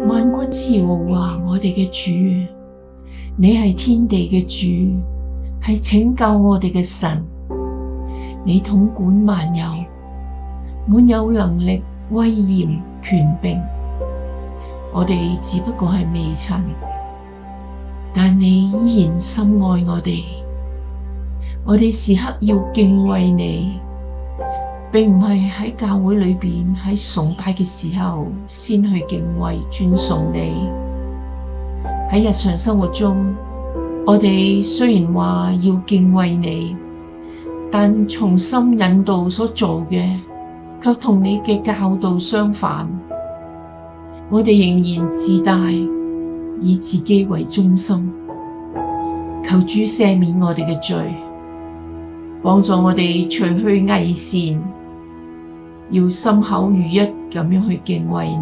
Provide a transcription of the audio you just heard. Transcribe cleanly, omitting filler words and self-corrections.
萬軍之耶和華我哋嘅主，你係天地嘅主，係拯救我哋嘅神。你統管萬有，滿有能力、威嚴、權柄。我哋只不過係微塵，但你依然深愛我哋。我哋時刻要敬畏你，並唔係喺教會裏邊喺崇拜嘅時候先去敬畏尊崇你。喺日常生活中，我哋雖然話要敬畏你，但從心引導所做嘅，卻同你嘅教導相反。我哋仍然自大，以自己為中心。求主赦免我哋嘅罪，幫助我哋除去偽善，要心口如一咁樣去敬畏你。